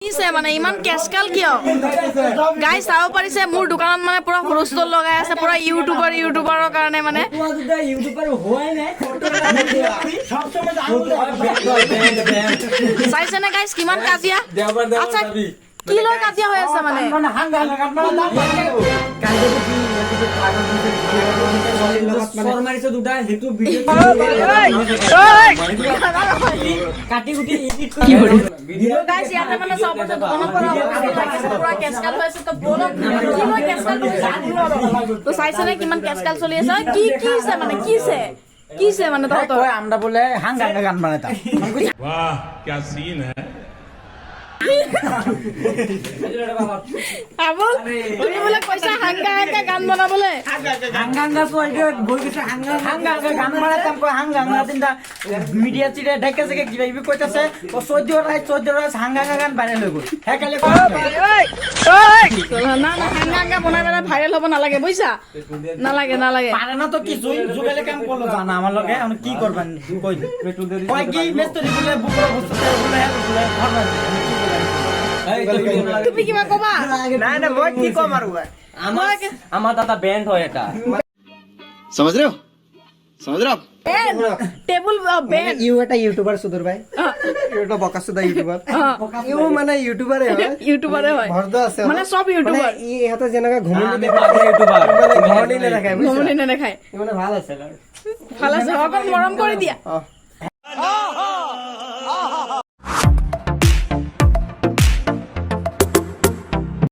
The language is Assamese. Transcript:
নিছে মানে ইমান কেসকাল কিয় গাইস চাও পাৰিছে মোৰ দোকানত মানে পুৰা হুলস্থুল লগাই আছে পুৰা ইউটিউবাৰৰ কাৰণে মানে ইউটিউবাৰ হোৱাই নাই সব সময় চাইছে না গাইস কিমান কাজিয়া আচ্ছা কি লৈ কাজিয়া হৈ আছে মানে মাৰিছে দুটা হেতু ভিডিও কাটি কুটি এডিট কি হল গাইস ইয়াতে মানে সব বস্তু দোকানৰ পৰা পুৰা কেসকাল হৈ আছে তো বলো কি লৈ কেসকাল তো চাইছে না কিমান কেসকাল চলি আছে কিছে মানে কিছে মানে তো আমরা বলে হাঙ্গা গান বানাতা वाह क्या सीन है আবল তুমি বলে কইছা হাঙ্গা গান বনাবলে হাঙ্গা কইকে বই গেছে হাঙ্গা গান বানাতাম কই হাঙ্গা তিনটা মিডিয়া চিরে ঢাকা থেকে কি ভাই কইতাছে ও 14 রাত হাঙ্গা গান ভাইরাল হই গল হেকালে না হাঙ্গা বনাই বেলা ভাইরাল হব নালাগে বুইছা নালাগে পারে না তো কিছু জুগালে কাম করলো জানা আমার লগে আমি কি করবেন কই কই কি মেস্তরি বলে বুকর বস্তু বলে ঘর তুমি কিবা কবা না মই কি কম আৰু আমার দাদা ব্যান্ড হয় এটা समझ रहे हो টেবুল বেন ইউ এটা ইউটিউবার সুদূর ভাই এটা বকাসুদা ইউটিউবার ইউ মানে ইউটিউবারে হয় ইউটিউবারে হয় ভর্দ আছে মানে সব ইউটিউবার ই হাতে জেনাকা ঘুমনি ইউটিউবার ঘমনি না দেখায় ঘমনি নেখায় মানে ভাল আছে ভালো আছে অকল মৰম কৰি দিয়া অ